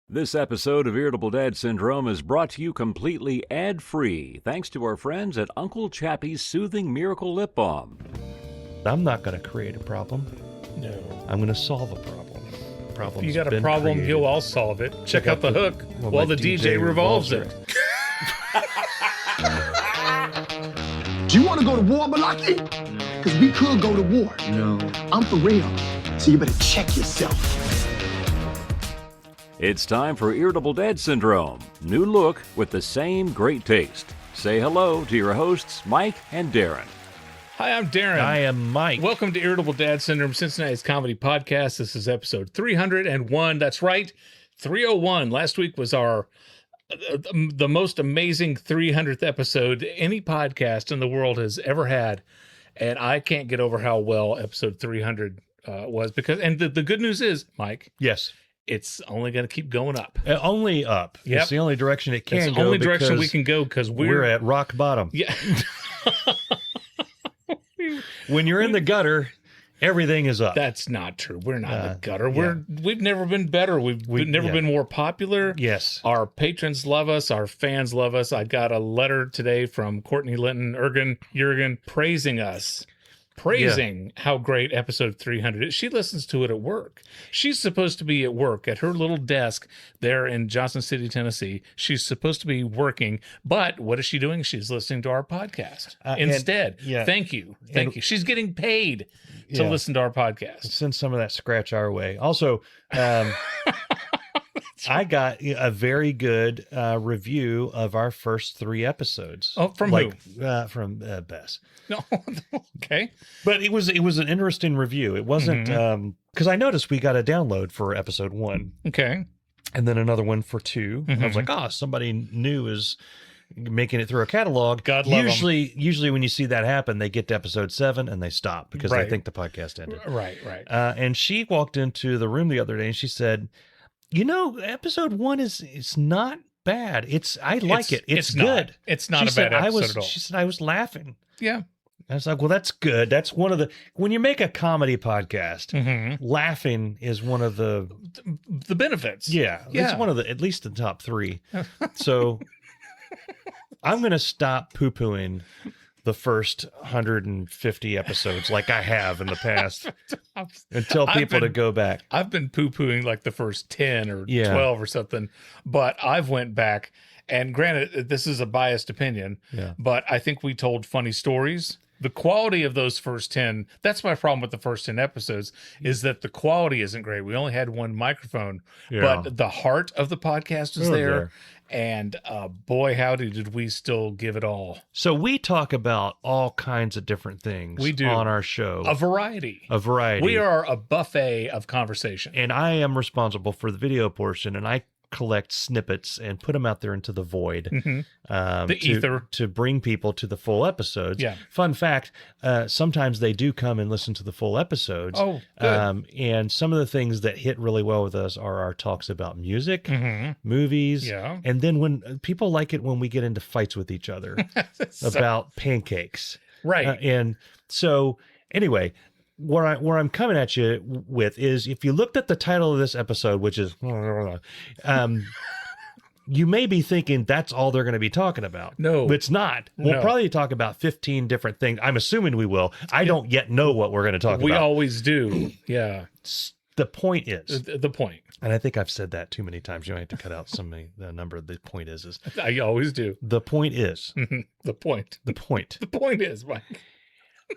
This episode of Irritable Dad Syndrome is brought to you completely ad-free thanks to our friends at Uncle Chappie's Soothing Miracle Lip Balm. I'm not going to create a problem. No. I'm going to solve a problem. If you got a problem, I'll solve it. Check out the hook while the DJ revolves it. Do you want to go to war, Malaki? Because we could go to war. No. I'm for real. So you better check yourself. It's time for Irritable Dad Syndrome. New look with the same great taste. Say hello to your hosts, Mike and Darin. Hi, I'm Darin. I am Mike. Welcome to Irritable Dad Syndrome, Cincinnati's comedy podcast. This is episode 301. That's right, 301. Last week was the most amazing 300th episode any podcast in the world has ever had. And I can't get over how well episode 300 was because, and the good news is, Mike. Yes. It's only going to keep going up. Only up. Yep. It's the only direction it can go. It's the only direction we can go because we're at rock bottom. Yeah. When you're in the gutter, everything is up. That's not true. We're not in the gutter. We've never been better. We've never been more popular. Yes. Our patrons love us. Our fans love us. I got a letter today from Courtney Linton Jurgen praising us. How great episode 300 is. She listens to it at work. She's supposed to be at work at her little desk there in Johnson City, Tennessee. She's supposed to be working, but what is she doing? She's listening to our podcast instead. Thank you. She's getting paid to listen to our podcast. Send some of that scratch our way. Also, I got a very good review of our first 3 episodes. Oh, from who? From Bess. No, okay. But it was an interesting review. It wasn't because I noticed we got a download for episode 1. Okay. And then another one for 2. I was like, somebody new is making it through a catalog. God love 'em. Usually when you see that happen, they get to episode 7 and they stop because they think the podcast ended. Right. And she walked into the room the other day and she said, episode 1 is not bad. I like it. It's good. It's not a bad episode at all. She said, I was laughing. Yeah. I was like, well, that's good. That's one of when you make a comedy podcast, laughing is one of the benefits. Yeah. It's one of at least the top 3. So I'm going to stop poo-pooing the first 150 episodes like I have in the past and tell people to go back. I've been poo-pooing like the first 10 or 12 or something, but I've went back, and granted, this is a biased opinion, but I think we told funny stories. The quality of those first 10, that's my problem with the first 10 episodes, is that the quality isn't great. We only had one microphone, but the heart of the podcast is there. And boy, howdy, did we still give it all. So we talk about all kinds of different things we do. On our show. A variety. We are a buffet of conversation. And I am responsible for the video portion, and I collect snippets and put them out there into the void. The ether. To bring people to the full episodes. Yeah. Fun fact, sometimes they do come and listen to the full episodes. Oh, good. And some of the things that hit really well with us are our talks about music, movies. Yeah. And then when people like it when we get into fights with each other about pancakes. Right. And so anyway, where I'm coming at you with is, if you looked at the title of this episode, which is, you may be thinking that's all they're going to be talking about. No, it's not. We'll probably talk about 15 different things. I'm assuming we will. I don't yet know what we're going to talk about. We always do. Yeah. The point is the point. And I think I've said that too many times. You might have to cut out the number. The point is I always do. The point is the point. The point. The point is, Mike.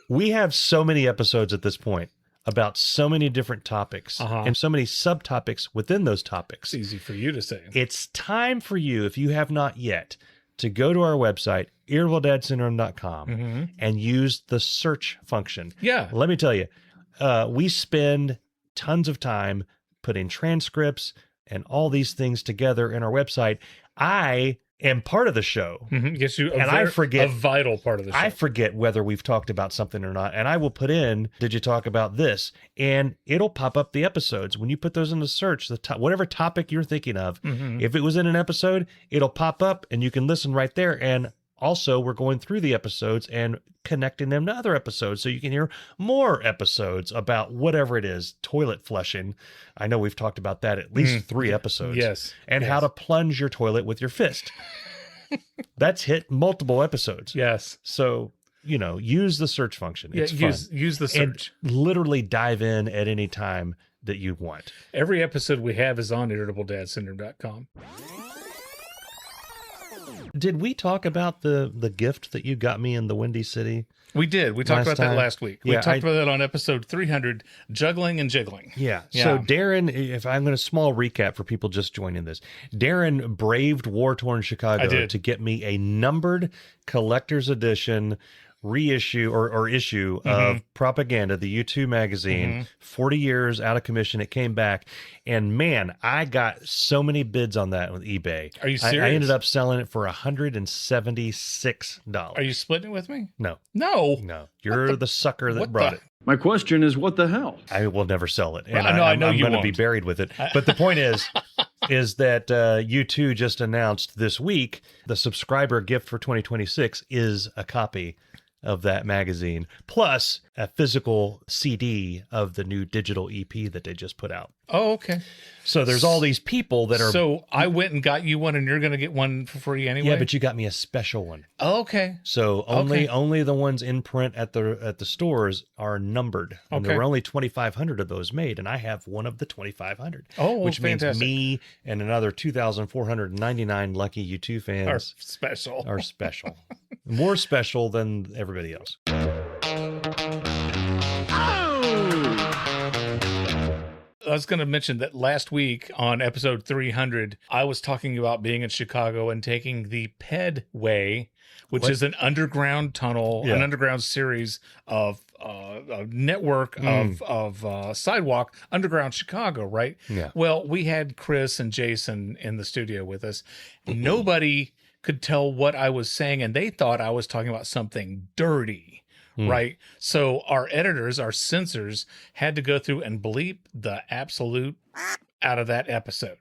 We have so many episodes at this point about so many different topics and so many subtopics within those topics. It's easy for you to say. It's time for you, if you have not yet, to go to our website, irritabledadsyndrome.com, and use the search function. Yeah. Let me tell you, we spend tons of time putting transcripts and all these things together in our website. I am part of the show. Yes, I forget a vital part of the show. I forget whether we've talked about something or not, and I will put in, did you talk about this? And it'll pop up the episodes. When you put those in the search, whatever topic you're thinking of, if it was in an episode, it'll pop up and you can listen right there. And also we're going through the episodes and connecting them to other episodes so you can hear more episodes about whatever it is, toilet flushing. I know we've talked about that at least 3 episodes. Yes. And how to plunge your toilet with your fist. That's hit multiple episodes. Yes. So, use the search function. It's fun. Use the search. And literally dive in at any time that you want. Every episode we have is on irritabledadsyndrome.com. Did we talk about the gift that you got me in the Windy City? We did. We talked about that last week. We Yeah, talked about that on episode 300, Juggling and Jiggling. Yeah. Yeah. So Darin, if I'm going to small recap for people just joining this, Darin braved war-torn Chicago to get me a numbered collector's edition reissue or issue of Propaganda, the U2 magazine, 40 years out of commission. It came back, and man, I got so many bids on that with eBay. Are you serious? I ended up selling it for $176. Are you splitting it with me? No. No. You're the sucker that brought it. My question is, what the hell? I will never sell it. And I know I'm you going to won't. be buried with it. But the point is that U2 just announced this week the subscriber gift for 2026 is a copy of that magazine, plus a physical CD of the new digital EP that they just put out. Oh, okay. So there's all these people that are... So I went and got you one, and you're going to get one for free anyway? Yeah, but you got me a special one. Oh, okay. So only the ones in print at the stores are numbered. And there were only 2,500 of those made, and I have one of the 2,500. Oh, which fantastic. means me and another 2,499 lucky U2 fans Are special. More special than everybody else. I was going to mention that last week on episode 300, I was talking about being in Chicago and taking the Pedway, which is an underground tunnel, an underground series of a network of sidewalk underground Chicago, right? Yeah. Well, we had Chris and Jason in the studio with us. Nobody could tell what I was saying, and they thought I was talking about something dirty. Right. So our editors, our censors, had to go through and bleep the absolute out of that episode.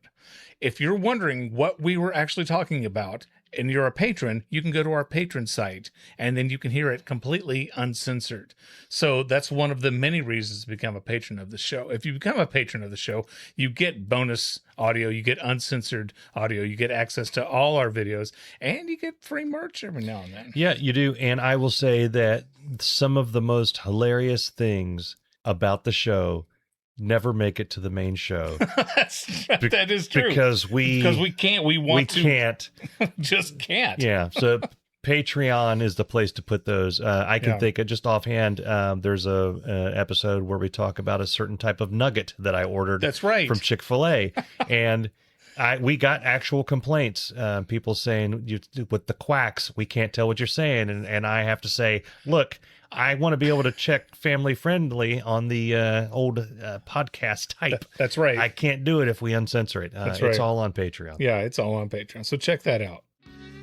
If you're wondering what we were actually talking about and you're a patron, you can go to our patron site and then you can hear it completely uncensored. So that's one of the many reasons to become a patron of the show. If you become a patron of the show, you get bonus audio, you get uncensored audio, you get access to all our videos, and you get free merch every now and then. Yeah, you do. And I will say that some of the most hilarious things about the show never make it to the main show. That is true. Because we can't. We can't. Just can't. Yeah. So Patreon is the place to put those. I can think of just offhand. There's a episode where we talk about a certain type of nugget that I ordered. That's right. From Chick-fil-A, and we got actual complaints. People saying with the quacks, we can't tell what you're saying, and I have to say, look, I want to be able to check family friendly on the old podcast type. That's right. I can't do it if we uncensor it. That's right. It's all on Patreon. Yeah, it's all on Patreon. So check that out.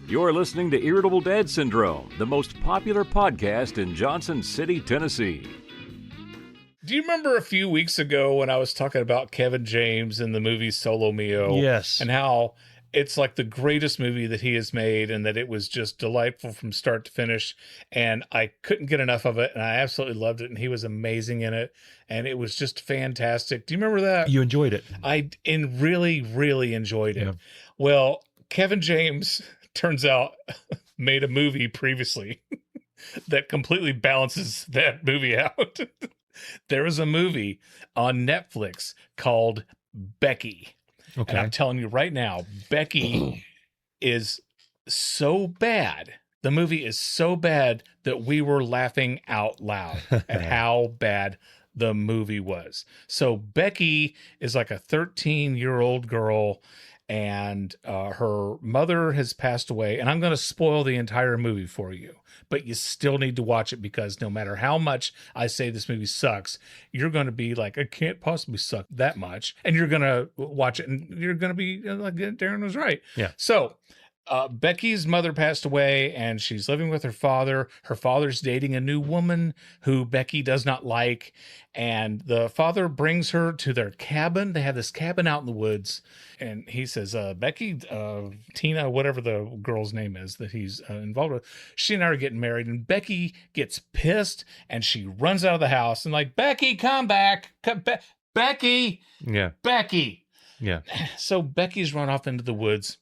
You're listening to Irritable Dad Syndrome, the most popular podcast in Johnson City, Tennessee. Do you remember a few weeks ago when I was talking about Kevin James in the movie Solo Mio? Yes. And how it's like the greatest movie that he has made and that it was just delightful from start to finish. And I couldn't get enough of it. And I absolutely loved it. And he was amazing in it. And it was just fantastic. Do you remember that? You enjoyed it. I really, really enjoyed it. Yeah. Well, Kevin James, turns out, made a movie previously that completely balances that movie out. There is a movie on Netflix called Becky. Okay. And I'm telling you right now, Becky is so bad. The movie is so bad that we were laughing out loud at how bad the movie was. So Becky is like a 13-year-old girl, and her mother has passed away. And I'm going to spoil the entire movie for you, but you still need to watch it, because no matter how much I say this movie sucks, you're going to be like, it can't possibly suck that much. And you're going to watch it and you're going to be like, Darin was right. Yeah. So Becky's mother passed away and she's living with her father. Her father's dating a new woman who Becky does not like. And the father brings her to their cabin. They have this cabin out in the woods. And he says, Becky, Tina, whatever the girl's name is that he's involved with, she and I are getting married. And Becky gets pissed and she runs out of the house and like, Becky, come back. Becky. Yeah. Becky. Yeah. So Becky's run off into the woods.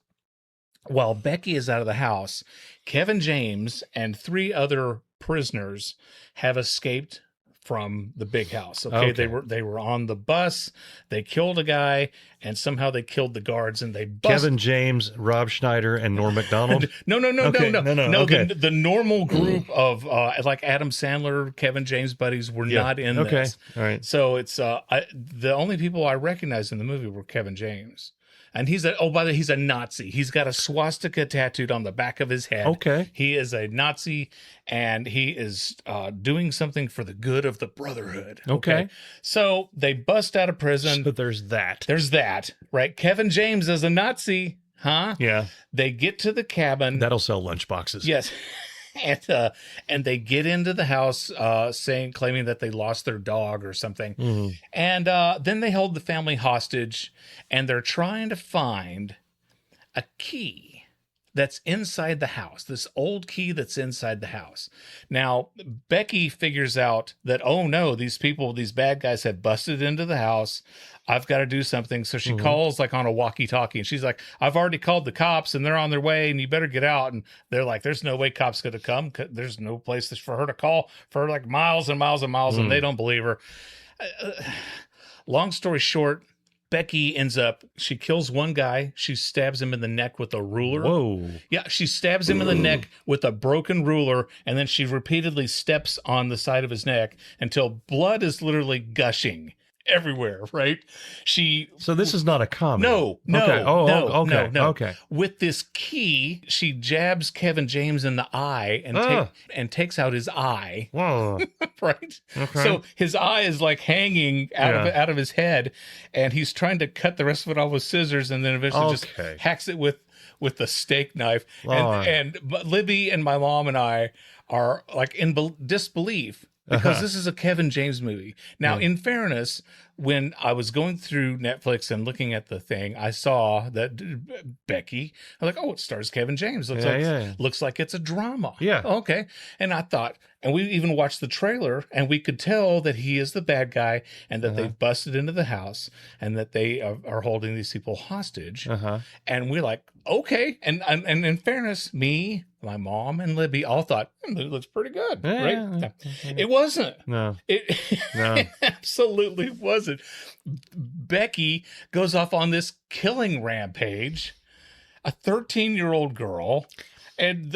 While Becky is out of the house, Kevin James and 3 other prisoners have escaped from the big house. Okay. They were on the bus. They killed a guy and somehow they killed the guards and they Kevin James, Rob Schneider, and Norm Macdonald. No. Okay. The normal group of like Adam Sandler, Kevin James buddies were not in this. All right. So it's the only people I recognized in the movie were Kevin James. And he's by the way, he's a Nazi. He's got a swastika tattooed on the back of his head. Okay. He is a Nazi, and he is doing something for the good of the Brotherhood. Okay. So they bust out of prison. So there's that. There's that, right? Kevin James is a Nazi, huh? Yeah. They get to the cabin. That'll sell lunchboxes. Yes. And they get into the house claiming that they lost their dog or something. Mm-hmm. And then they hold the family hostage and they're trying to find a key that's inside the house, this old key that's inside the house. Now, Becky figures out that, oh no, these bad guys have busted into the house. I've got to do something. So she calls like on a walkie-talkie and she's like, I've already called the cops and they're on their way and you better get out. And they're like, there's no way cops going to come. There's no place for her to call for like miles and miles and miles. And they don't believe her. Long story short, Becky she kills one guy. She stabs him in the neck with a ruler. Whoa. Yeah, she stabs him in the neck with a broken ruler, and then she repeatedly steps on the side of his neck until blood is literally gushing everywhere, right? So this is not a comedy. No. Okay. No. Okay. With this key, she jabs Kevin James in the eye and takes out his eye. Whoa. Right? Okay. So his eye is like hanging out of his head, and he's trying to cut the rest of it off with scissors, and then eventually just hacks it with the steak knife. But Libby and my mom and I are like in disbelief. Because this is a Kevin James movie. Now, in fairness, when I was going through Netflix and looking at the thing, I saw that Becky, I'm like, oh, it stars Kevin James. Looks like it's a drama. Yeah. Okay. And I thought, and we even watched the trailer and we could tell that he is the bad guy and that they've busted into the house and that they are holding these people hostage. And we're like, okay. And in fairness, me, my mom, and Libby all thought, it looks pretty good, right? It wasn't. No. It absolutely wasn't. Becky goes off on this killing rampage, a 13-year-old girl, and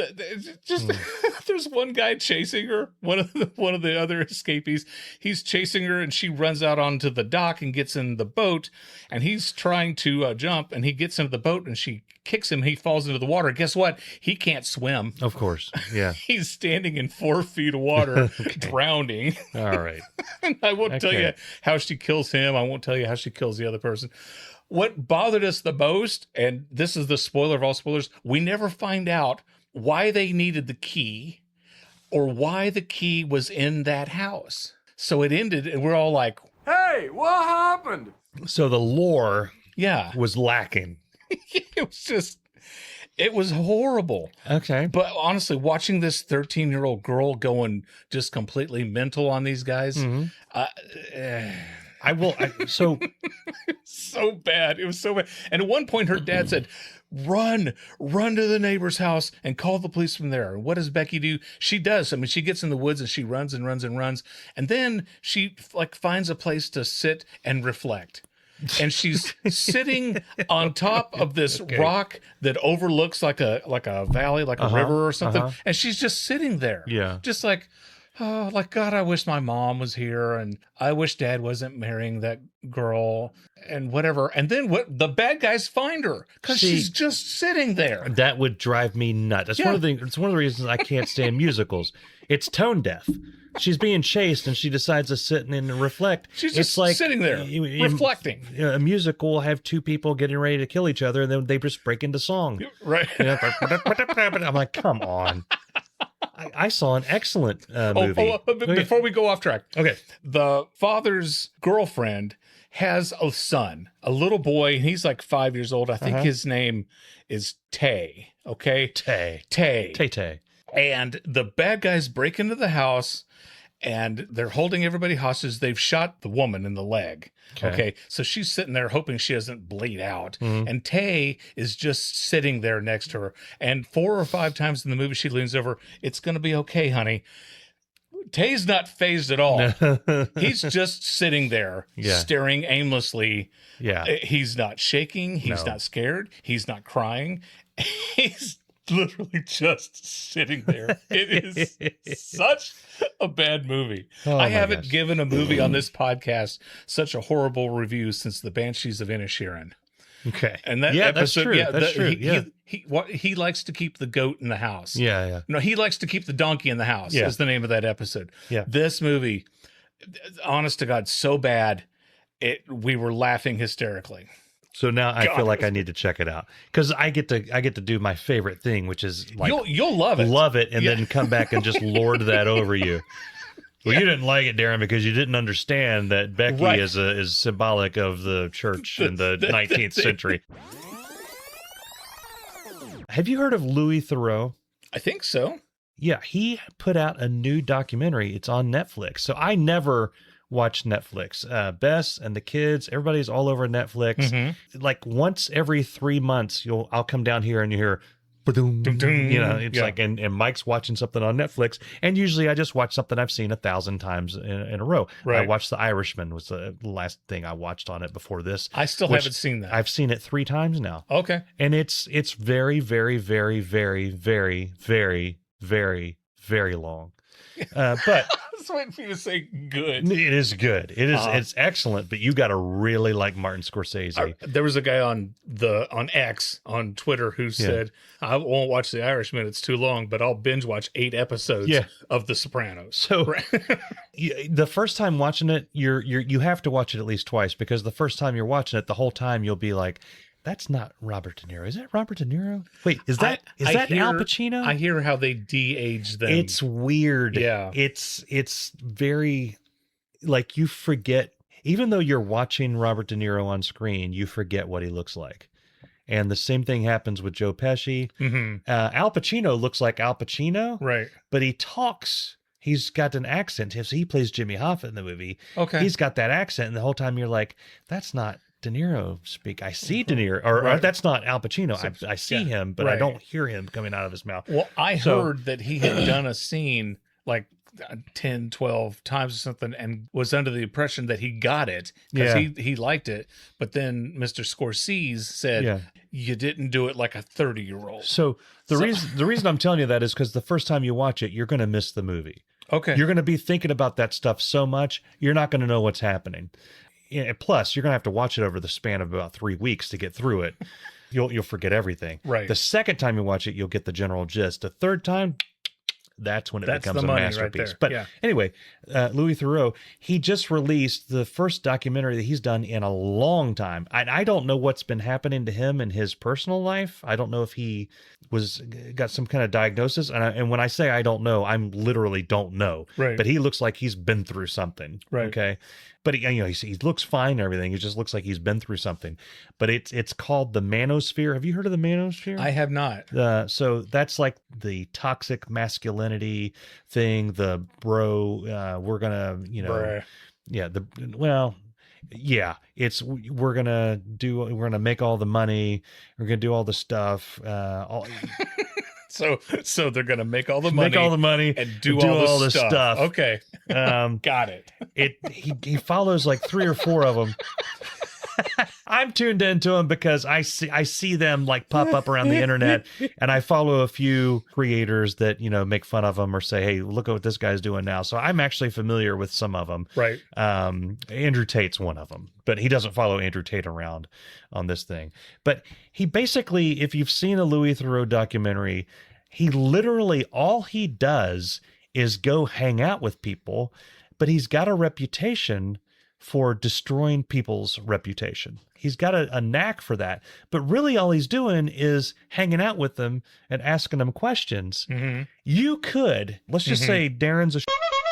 there's one guy chasing her, one of the other escapees. He's chasing her, and she runs out onto the dock and gets in the boat, and he's trying to jump, and he gets into the boat, and she kicks him. He falls into the water. Guess what? He can't swim. Of course. Yeah. He's standing in 4 feet of water, drowning. All right. And I won't tell you how she kills him. I won't tell you how she kills the other person. What bothered us the most, and this is the spoiler of all spoilers, we never find out why they needed the key or why the key was in that house. So it ended, and we're all like, hey, what happened? So the lore yeah, was lacking. It was horrible. Okay. But honestly, watching this 13-year-old girl going just completely mental on these guys, So so bad. It was so bad. And at one point, her dad said, run to the neighbor's house and call the police from there. And what does Becky do? She does. I mean, she gets in the woods and she runs and runs and runs. And then she finds a place to sit and reflect. And she's sitting on top of this rock that overlooks like a valley, like a river or something. And she's just sitting there. Yeah. Just like, oh, like, God, I wish my mom was here, and I wish Dad wasn't marrying that girl, and whatever. And then what? The bad guys find her because she's just sitting there. That would drive me nuts. It's one of the reasons I can't stand musicals. It's tone deaf. She's being chased, and she decides to sit and reflect. She's just like sitting there, reflecting. A musical will have two people getting ready to kill each other, and then they just break into song. Right. I'm like, come on. I saw an excellent movie. Before we go off track. Okay. The father's girlfriend has a son, a little boy, and he's like 5 years old. I think his name is Tay. Okay? Tay. And the bad guys break into the house, and they're holding everybody hostage. They've shot the woman in the leg. Okay. So she's sitting there hoping she doesn't bleed out. And Tay is just sitting there next to her. And 4 or 5 times in the movie, she leans over, "It's going to be okay, honey." Tay's not phased at all. He's just sitting there staring aimlessly. Yeah. He's not shaking. He's not scared. He's not crying. He's literally just sitting there. It is such a bad movie. I haven't given a movie on this podcast such a horrible review since The Banshees of Inisherin. Okay. And that episode, that's true. He likes to keep the goat in the house. Yeah. No, he likes to keep the donkey in the house is the name of that episode. Yeah. This movie, honest to God, so bad, we were laughing hysterically. So now I feel like I need to check it out because I get to do my favorite thing, which is like you'll love it, and then come back and just lord that over you. Well, you didn't like it, Darin, because you didn't understand that Becky is symbolic of the church in the 19th century. Have you heard of Louis Theroux? I think so. Yeah, he put out a new documentary. It's on Netflix. So I never watch Netflix. Bess and the kids, everybody's all over Netflix. Like once every 3 months, I'll come down here and you hear, it's like, and Mike's watching something on Netflix, and usually I just watch something I've seen 1,000 times in a row. Right. I watched The Irishman was the last thing I watched on it before this. I still haven't seen that. I've seen it 3 times now. Okay. And it's very, very, very, very, very, very, very, very long. But I was waiting for you to say good. It is good. It's excellent, but you got to really like Martin Scorsese. There was a guy on X on Twitter who said, "I won't watch The Irishman; it's too long, but I'll binge watch 8 episodes of The Sopranos." So the first time watching it, you have to watch it at least twice, because the first time you're watching it, the whole time you'll be like, "That's not Robert De Niro. Is that Robert De Niro? Wait, is that Al Pacino?" I hear how they de-age them. It's weird. Yeah. It's very, like, you forget, even though you're watching Robert De Niro on screen, you forget what he looks like. And the same thing happens with Joe Pesci. Al Pacino looks like Al Pacino. Right. But he talks, he's got an accent. He plays Jimmy Hoffa in the movie. Okay. He's got that accent, and the whole time you're like, that's not De Niro speak. I see De Niro, or that's not Al Pacino. I see him, but I don't hear him coming out of his mouth. Well, I heard that he had done a scene like 10, 12 times or something, and was under the impression that he got it because he liked it. But then Mr. Scorsese said, "You didn't do it like a 30-year-old." So the reason I'm telling you that is because the first time you watch it, you're going to miss the movie. Okay. You're going to be thinking about that stuff so much, you're not going to know what's happening. Plus, you're going to have to watch it over the span of about 3 weeks to get through it. You'll forget everything. Right. The second time you watch it, you'll get the general gist. The third time, that's when it becomes a masterpiece. Right, but anyway, Louis Theroux, he just released the first documentary that he's done in a long time. I don't know what's been happening to him in his personal life. I don't know if he got some kind of diagnosis. And when I say I don't know, I'm literally don't know. Right. But he looks like he's been through something. Right. Okay. But he looks fine and everything. He just looks like he's been through something. But it's called the manosphere. Have you heard of the manosphere? I have not. So that's like the toxic masculinity thing. The bro, we're gonna, we're gonna make all the money. We're gonna do all the stuff. So they're gonna make all the money, and do all the stuff. Okay, got it. He follows like 3 or 4 of them. I'm tuned into them because I see them like pop up around the internet, and I follow a few creators that, you know, make fun of them or say, hey, look at what this guy's doing now. So I'm actually familiar with some of them. Right. Andrew Tate's one of them, but he doesn't follow Andrew Tate around on this thing. But he basically, if you've seen a Louis Theroux documentary, he literally, all he does is go hang out with people, but he's got a reputation for destroying people's reputation. He's got a knack for that. But really all he's doing is hanging out with them and asking them questions. Mm-hmm. You could, let's just say Darin's a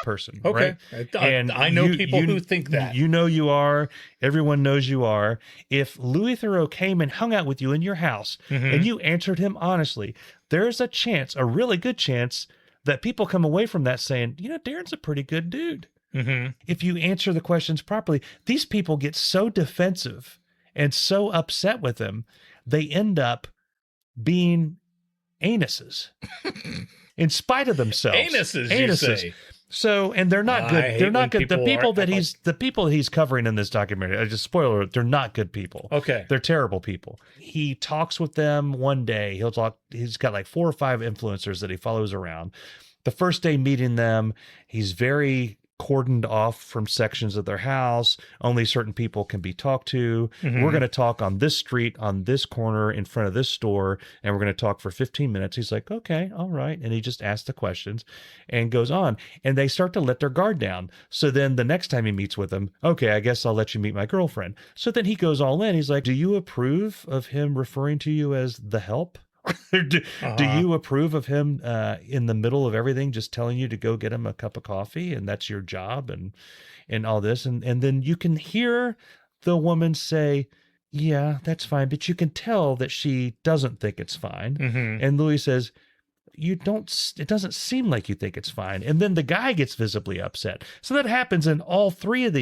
person. Okay. Right? And I know people who think that. You know you are. Everyone knows you are. If Louis Theroux came and hung out with you in your house and you answered him honestly, there's a chance, a really good chance, that people come away from that saying, you know, Darin's a pretty good dude. Mm-hmm. If you answer the questions properly. These people get so defensive and so upset with him, they end up being anuses in spite of themselves. Anuses, you say. So, and they're not good. They're not good. The people that he's covering in this documentary, I just spoiler alert, they're not good people. Okay. They're terrible people. He talks with them one day. He's got like 4 or 5 influencers that he follows around. The first day meeting them, he's very cordoned off from sections of their house. Only certain people can be talked to. We're going to talk on this street, on this corner, in front of this store, and we're going to talk for 15 minutes. He's like, okay, all right. And he just asks the questions and goes on. And they start to let their guard down. So then the next time he meets with them, okay, I guess I'll let you meet my girlfriend. So then he goes all in. He's like, do you approve of him referring to you as the help? do you approve of him in the middle of everything just telling you to go get him a cup of coffee and that's your job and all this? And then you can hear the woman say, yeah, that's fine. But you can tell that she doesn't think it's fine. And Louis says, it doesn't seem like you think it's fine. And then the guy gets visibly upset. So that happens in all 4 of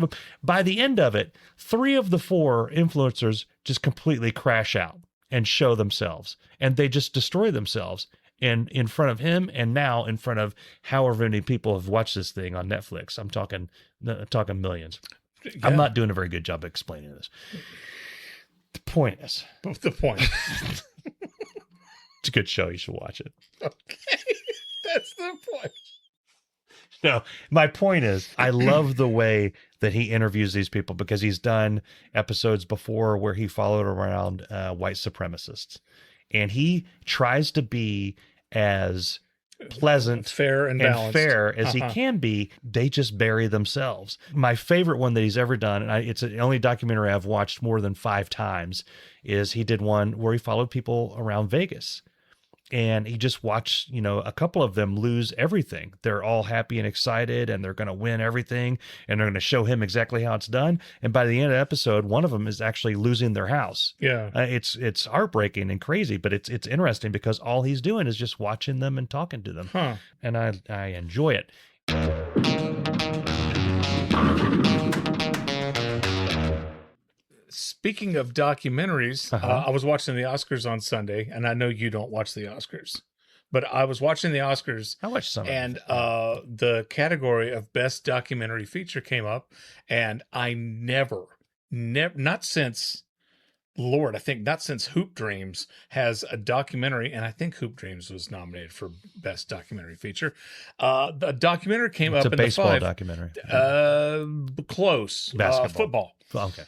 them. By the end of it, 3 of the 4 influencers just completely crash out and show themselves, and they just destroy themselves in front of him, and now in front of however many people have watched this thing on Netflix. I'm talking millions. Yeah. I'm not doing a very good job of explaining this. The point is, it's a good show. You should watch it. Okay, that's the point. No, my point is, I love the way that he interviews these people, because he's done episodes before where he followed around white supremacists, and he tries to be as pleasant, fair and balanced, fair as he can be. They just bury themselves. My favorite one that he's ever done, and it's the only documentary I've watched more than 5 times, is he did one where he followed people around Vegas. And he just watched, a couple of them lose everything. They're all happy and excited, and they're going to win everything, and they're going to show him exactly how it's done. And by the end of the episode, one of them is actually losing their house. Yeah, it's heartbreaking and crazy, but it's interesting because all he's doing is just watching them and talking to them, and I enjoy it. Speaking of documentaries, I was watching the Oscars on Sunday, and I know you don't watch the Oscars, but I was watching the Oscars. I watched some, and the category of Best Documentary Feature came up, and I never, not since Hoop Dreams has a documentary, and I think Hoop Dreams was nominated for Best Documentary Feature. The documentary came up in the 5. It's a baseball documentary. Close. Basketball. Football. Okay.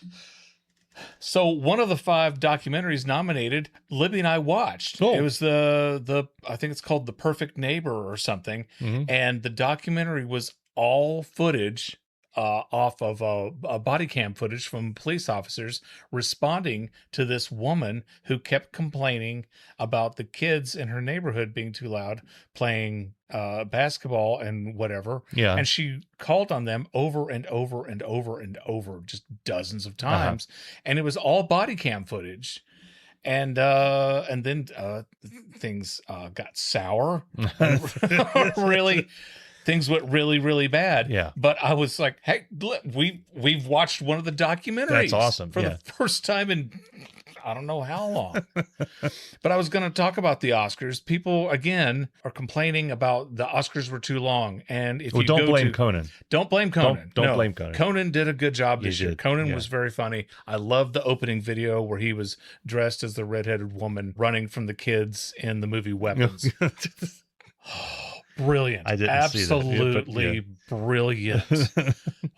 So one of the 5 documentaries nominated, Libby and I watched. It was the I think it's called The Perfect Neighbor or something. And the documentary was all footage off of a body cam footage from police officers responding to this woman who kept complaining about the kids in her neighborhood being too loud, playing basketball and whatever. Yeah. And she called on them over and over and over and over, just dozens of times. And it was all body cam footage. And then things got sour. Really, things went really, really bad. Yeah. But I was like, hey, we've watched one of the documentaries. That's awesome. For the first time in I don't know how long. But I was going to talk about the Oscars. People, again, are complaining about the Oscars were too long. And if you don't blame Conan. Don't blame Conan. Don't blame Conan. Conan did a good job this year. Conan Yeah. was very funny. I love the opening video where he was dressed as the redheaded woman running from the kids in the movie Weapons. Brilliant. I didn't Absolutely see that. brilliant.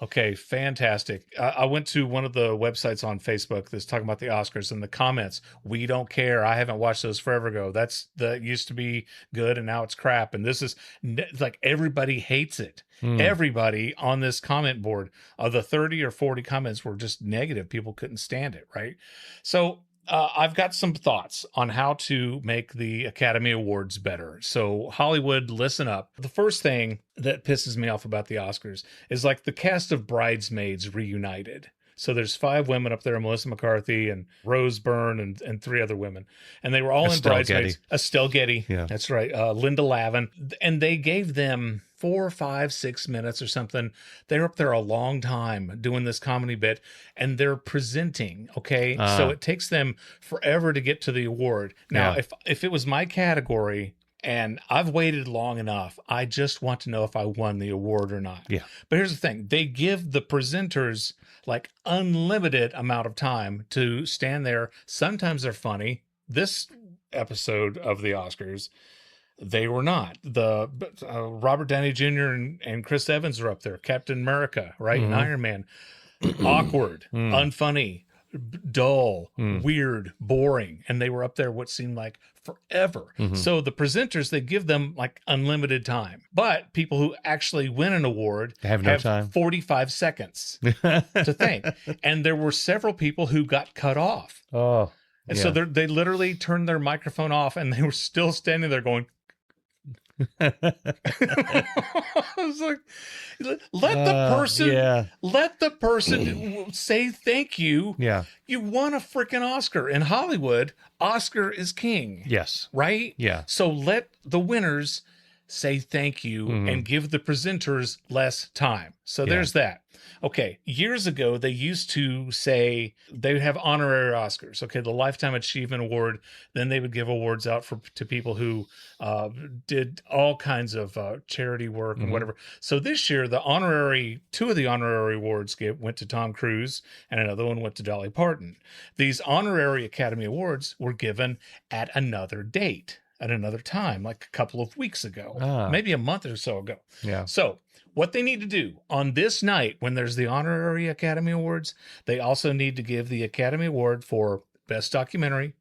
Okay, fantastic. I went to one of the websites on Facebook that's talking about the Oscars, and the comments, we don't care. I haven't watched those forever ago. That used to be good and now it's crap. And this is like everybody hates it. Everybody on this comment board of the 30 or 40 comments were just negative. People couldn't stand it, right? So I've got some thoughts on how to make the Academy Awards better. So Hollywood, listen up. The first thing that pisses me off about the Oscars is like the cast of Bridesmaids reunited. So there's 5 women up there, Melissa McCarthy and Rose Byrne and 3 other women. And they were all in Bridesmaids. Estelle Getty. Yeah. That's right. Linda Lavin. And they gave them 4, 5, 6 minutes or something. They're up there a long time doing this comedy bit, and they're presenting. Okay. So it takes them forever to get to the award. Now, if it was my category and I've waited long enough, I just want to know if I won the award or not. Yeah. But here's the thing. They give the presenters like unlimited amount of time to stand there. Sometimes they're funny. This episode of the Oscars, they were not. The Robert Downey Jr. and Chris Evans are up there. Captain America, right? And Iron Man. Awkward, unfunny, dull, weird, boring. And they were up there what seemed like forever. So the presenters, they give them like unlimited time. But people who actually win an award Have no time. 45 seconds to think. And there were several people who got cut off. Oh. And so they literally turned their microphone off and they were still standing there going, I was like, let the person say thank you. Yeah. You won a freaking Oscar. In Hollywood, Oscar is king. Yes. Right? Yeah. So let the winners say thank you and give the presenters less time. So there's that. Okay, years ago, they used to say they would have honorary Oscars. Okay, the Lifetime Achievement Award. Then they would give awards out to people who did all kinds of charity work and whatever. So this year, two of the honorary awards went to Tom Cruise, and another one went to Dolly Parton. These honorary Academy Awards were given at another date, at another time, like a couple of weeks ago, maybe a month or so ago. Yeah. So what they need to do on this night, when there's the honorary Academy Awards, they also need to give the Academy Award for Best Documentary,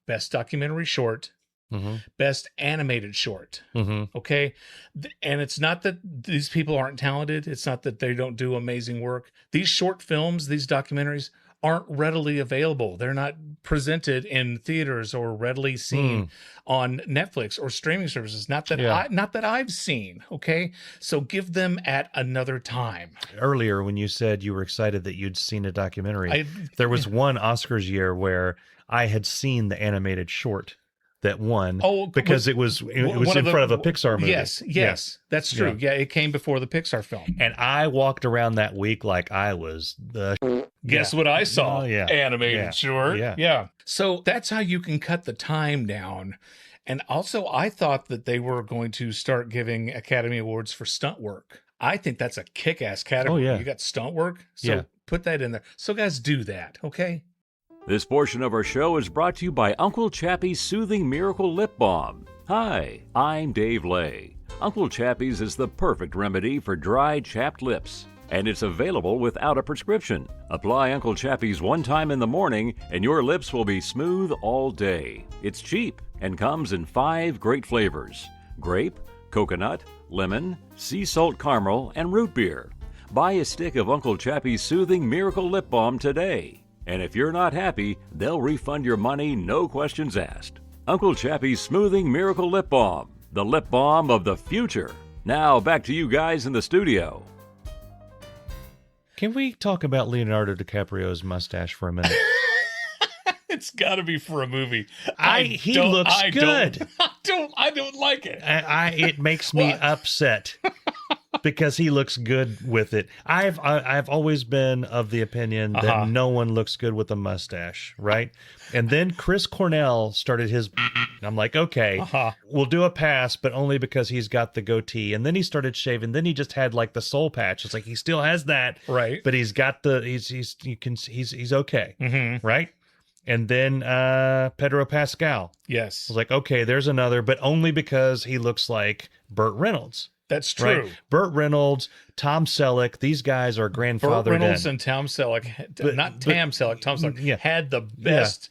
Best Documentary Short, Best Animated Short. Okay. And it's not that these people aren't talented. It's not that they don't do amazing work. These short films, these documentaries aren't readily available. They're not presented in theaters or readily seen on Netflix or streaming services. Not that I've seen. Okay. So give them at another time. Earlier, when you said you were excited that you'd seen a documentary, there was one Oscars year where I had seen the animated short that won because it was in front of a Pixar movie. Yes, that's true. Yeah, it came before the Pixar film. And I walked around that week like I was the Guess what I saw? Animated short. Yeah. So that's how you can cut the time down. And also, I thought that they were going to start giving Academy Awards for stunt work. I think that's a kick-ass category. Oh, yeah. You got stunt work? So put that in there. So guys, do that, okay? This portion of our show is brought to you by Uncle Chappie's Soothing Miracle Lip Balm. Hi, I'm Dave Lay. Uncle Chappie's is the perfect remedy for dry, chapped lips, and it's available without a prescription. Apply Uncle Chappie's one time in the morning, and your lips will be smooth all day. It's cheap and comes in 5 great flavors: grape, coconut, lemon, sea salt caramel, and root beer. Buy a stick of Uncle Chappie's Soothing Miracle Lip Balm today. And if you're not happy, they'll refund your money, no questions asked. Uncle Chappie's Smoothing Miracle Lip Balm, the lip balm of the future. Now back to you guys in the studio. Can we talk about Leonardo DiCaprio's mustache for a minute? It's got to be for a movie. He looks good. I don't like it. It makes me upset. because he looks good with it. I've always been of the opinion that no one looks good with a mustache, right? And then Chris Cornell started his, and I'm like, okay, we'll do a pass, but only because he's got the goatee. And then he started shaving. Then he just had like the soul patch. It's like he still has that, right? But he's got the he's okay, right? And then Pedro Pascal. Yes. I was like, okay, there's another, but only because he looks like Burt Reynolds. That's true. Right? Burt Reynolds, Tom Selleck, these guys are grandfathered Burt Reynolds in. and Tom Selleck, Tom Selleck, had the best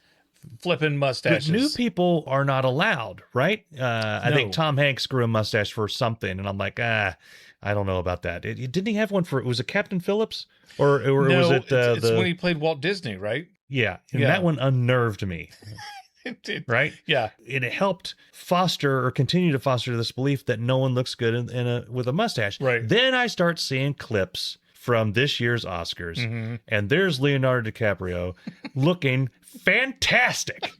flipping mustaches. But new people are not allowed, right? I think Tom Hanks grew a mustache for something, and I'm like, I don't know about that. Didn't he have one for, was it Captain Phillips? Or no, was it it's when he played Walt Disney, right? Yeah, and that one unnerved me. It did. Right? Yeah. It helped foster or continue to foster this belief that no one looks good with a mustache. Right. Then I start seeing clips from this year's Oscars, and there's Leonardo DiCaprio looking fantastic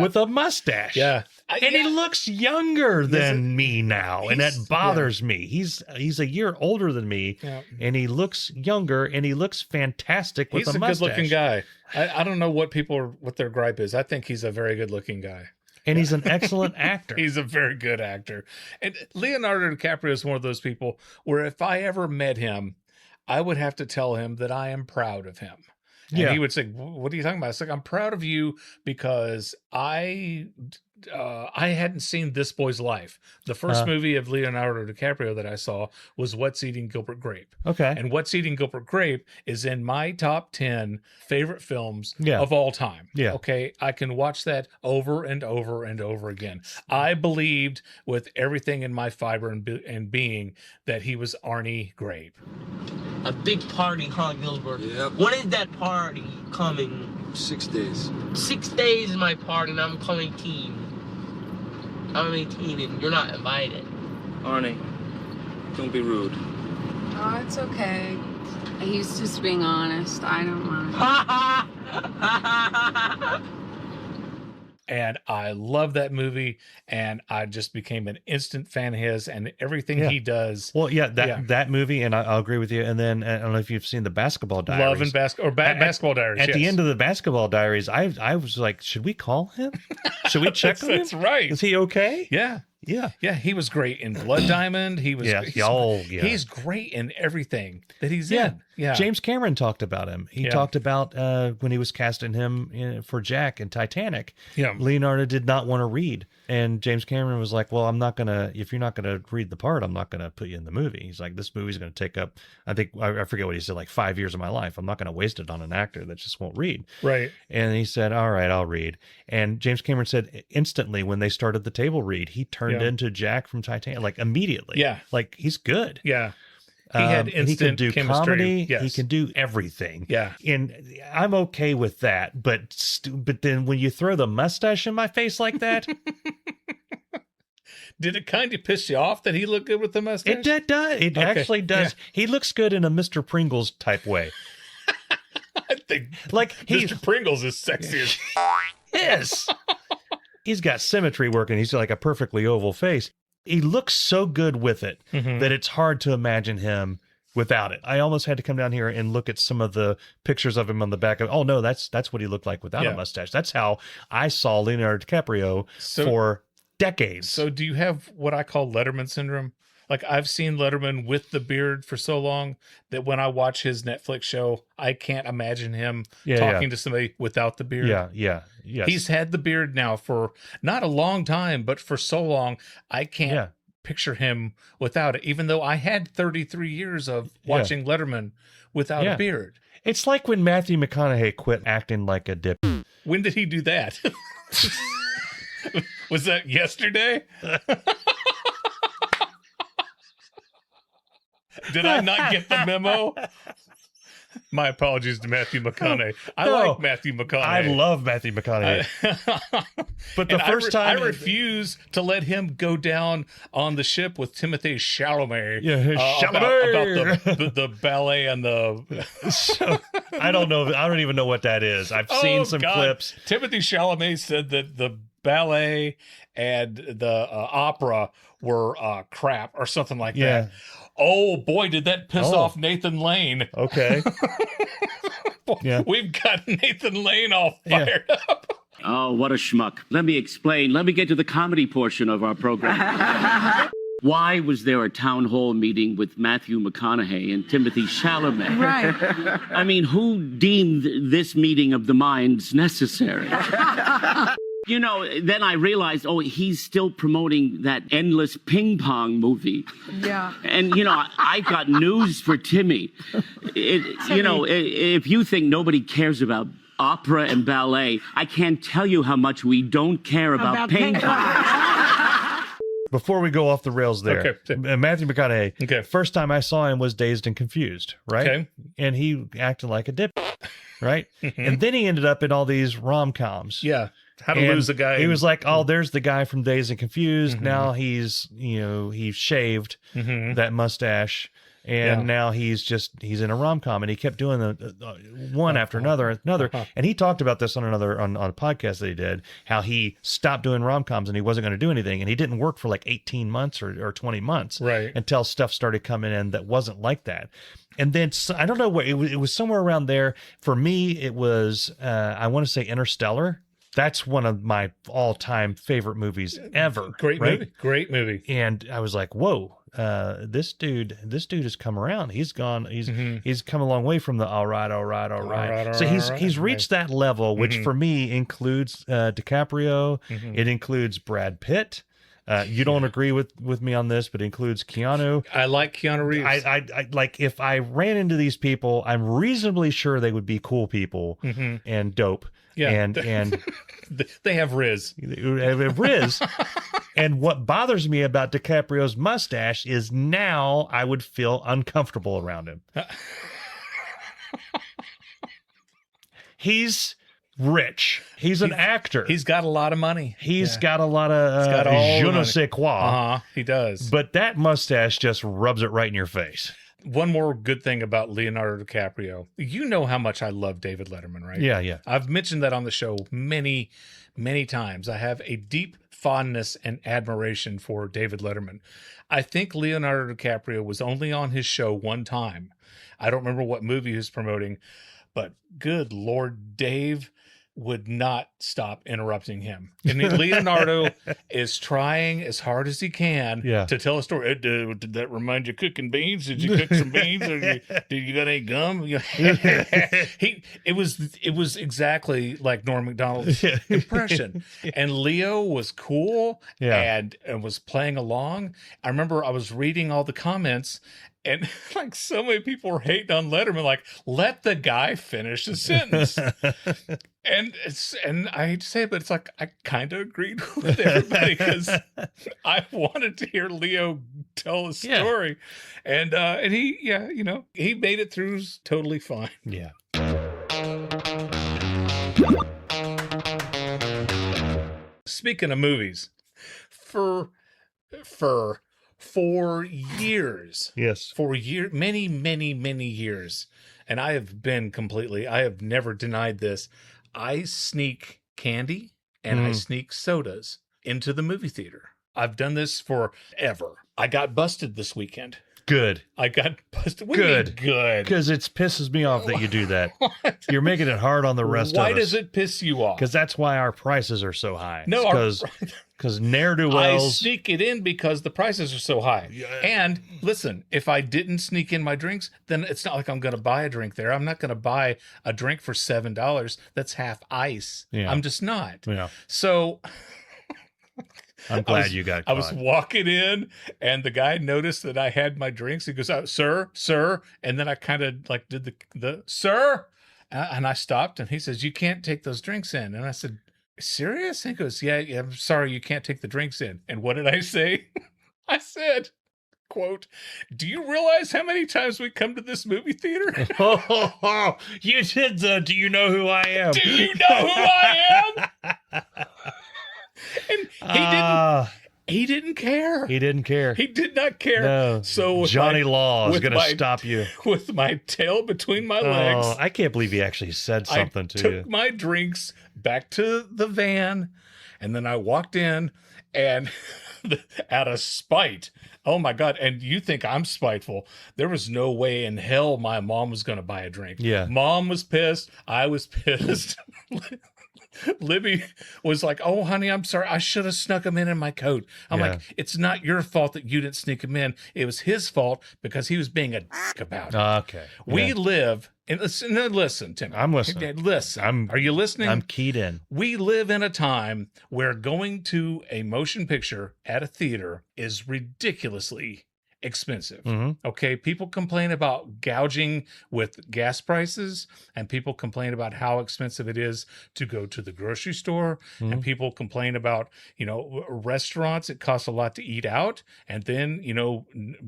with a mustache. Yeah. And he looks younger than me now, and that bothers me. He's a year older than me, and he looks younger, and he looks fantastic with a mustache. He's a good-looking guy. I don't know what their gripe is. I think he's a very good-looking guy. And he's an excellent actor. He's a very good actor. And Leonardo DiCaprio is one of those people where if I ever met him, I would have to tell him that I am proud of him. And he would say, what are you talking about? It's like, I'm proud of you because I hadn't seen This Boy's Life. The first movie of Leonardo DiCaprio that I saw was What's Eating Gilbert Grape. Okay. And What's Eating Gilbert Grape is in my top 10 favorite films of all time. Yeah. Okay. I can watch that over and over and over again. I believed with everything in my fiber and being that he was Arnie Grape. A big party, huh, Gilbert? Yep. When is that party coming? 6 days. 6 days is my party, and I'm coming 18. I'm 18, and you're not invited. Arnie, don't be rude. Oh, it's okay. He's just being honest. I don't mind. And I love that movie, and I just became an instant fan of his and everything he does. Well, that movie, and I'll agree with you. And then I don't know if you've seen the Basketball Diaries. Love and Basketball Diaries. At the end of the Basketball Diaries, I was like, should we call him? Should we check on him? That's right. Is he okay? Yeah. Yeah, he was great in Blood Diamond. He was he's great in everything that he's in. Yeah. James Cameron talked about him. He talked about when he was casting him for Jack in Titanic. Yeah. Leonardo did not want to read. And James Cameron was like, well, if you're not going to read the part, I'm not going to put you in the movie. He's like, this movie's going to take up, I forget what he said, like 5 years of my life. I'm not going to waste it on an actor that just won't read. Right. And he said, all right, I'll read. And James Cameron said instantly when they started the table read, he turned into Jack from Titanic, like immediately. Yeah. Like he's good. Yeah. He had instant he can do chemistry. comedy. Yes. He can do everything. Yeah. And I'm okay with that. But then when you throw the mustache in my face like that. Did it kind of piss you off that he looked good with the mustache? It does. It actually does. Yeah. He looks good in a Mr. Pringles type way. I think like Mr. Pringles is sexy as yes. He's got symmetry working. He's like a perfectly oval face. He looks so good with it that it's hard to imagine him without it. I almost had to come down here and look at some of the pictures of him on the back of. Oh no, that's what he looked like without a mustache. That's how I saw Leonardo DiCaprio for decades. So do you have what I call Letterman syndrome? Like I've seen Letterman with the beard for so long that when I watch his Netflix show, I can't imagine him talking to somebody without the beard. Yes. He's had the beard now for not a long time, but for so long, I can't picture him without it, even though I had 33 years of watching Letterman without a beard. It's like when Matthew McConaughey quit acting like a dip. When did he do that? Was that yesterday? Did I not get the memo? My apologies to Matthew McConaughey. I like Matthew McConaughey. I love Matthew McConaughey. But the first time... I refuse to let him go down on the ship with Timothée Chalamet. About the ballet and the... I don't know. I don't even know what that is. I've seen some clips. Timothée Chalamet said that the ballet and the opera were crap or something like that. Oh boy, did that piss off Nathan Lane. Okay. Boy, we've got Nathan Lane all fired up. Oh, what a schmuck. Let me explain. Let me get to the comedy portion of our program. Why was there a town hall meeting with Matthew McConaughey and Timothy Chalamet? Right. I mean, who deemed this meeting of the minds necessary? You know, then I realized, he's still promoting that endless ping pong movie. Yeah. And, I've got news for Timmy. If you think nobody cares about opera and ballet, I can't tell you how much we don't care about ping pong. Before we go off the rails there, Okay. Matthew McConaughey, first time I saw him was Dazed and Confused, right? Okay. And he acted like a dip, right? And then he ended up in all these rom-coms. Yeah. How to And lose a guy. He was like, there's the guy from Dazed and Confused. Now he's shaved that mustache. And now he's in a rom-com, and he kept doing the one after another. And he talked about this on a podcast that he did, how he stopped doing rom-coms and he wasn't going to do anything. And he didn't work for like 18 months or 20 months until stuff started coming in that wasn't like that. And then I don't know what, it was somewhere around there. For me, it was, I want to say Interstellar. That's one of my all-time favorite movies ever. Great movie. And I was like, whoa. This dude has come around. He's gone. He's come a long way from the all right. So he's reached that level, which for me includes DiCaprio. It includes Brad Pitt. You don't agree with me on this, but it includes Keanu. I like Keanu Reeves. I like, if I ran into these people, I'm reasonably sure they would be cool people and dope. Yeah, and they have Riz. And what bothers me about DiCaprio's mustache is now I would feel uncomfortable around him. He's rich. He's an actor. He's got a lot of money. He's got a lot of je ne sais quoi. He does. But that mustache just rubs it right in your face. One more good thing about Leonardo DiCaprio. You know how much I love David Letterman, right? Yeah. I've mentioned that on the show many, many times. I have a deep fondness and admiration for David Letterman. I think Leonardo DiCaprio was only on his show one time. I don't remember what movie he was promoting, but good Lord, Dave would not stop interrupting him. And Leonardo is trying as hard as he can to tell a story. Did that remind you of cooking beans? Did you cook some beans? Or did you got any gum? It was exactly like Norm Macdonald's impression. And Leo was cool and was playing along. I remember I was reading all the comments, and like so many people were hating on Letterman, like, let the guy finish the sentence. And I hate to say it, but it's like I kind of agreed with everybody because I wanted to hear Leo tell a story, and he he made it through totally fine. Yeah. Speaking of movies, for 4 years. Yes. Many years. And I have never denied this. I sneak candy and I sneak sodas into the movie theater. I've done this forever. I got busted this weekend. Good. I got busted. Good. Good. Because it pisses me off that you do that. You're making it hard on the rest of us. Why does it piss you off? Because that's why our prices are so high. No, because ne'er-do-wells. I sneak it in because the prices are so high. Yeah. And listen, if I didn't sneak in my drinks, then it's not like I'm going to buy a drink there. I'm not going to buy a drink for $7 that's half ice. Yeah. I'm just not. Yeah. So I'm glad you got caught. I was walking in, and the guy noticed that I had my drinks. He goes, "Oh, sir," and then I kind of like did the sir, and I stopped, and he says, "You can't take those drinks in." And I said, "Serious?" And he goes, yeah, I'm sorry, you can't take the drinks in." And what did I say? I said, quote, "Do you realize how many times we come to this movie theater?" You did the, do you know who I am? Do you know who I am? And he didn't care. He didn't care. He did not care. No. So Johnny Law is going to stop you. With my tail between my legs. I can't believe he actually said something to you. I took my drinks back to the van, and then I walked in, and out of spite, oh my God, and you think I'm spiteful. There was no way in hell my mom was going to buy a drink. Yeah. Mom was pissed. I was pissed. Libby was like, "Oh, honey, I'm sorry. I should have snuck him in my coat." I'm like, "It's not your fault that you didn't sneak him in. It was his fault because he was being a dick about it." Okay. We live, and listen, Tim. I'm listening. Listen. Are you listening? I'm keyed in. We live in a time where going to a motion picture at a theater is ridiculously expensive. Okay, people complain about gouging with gas prices, and people complain about how expensive it is to go to the grocery store, and people complain about, restaurants. It costs a lot to eat out, and then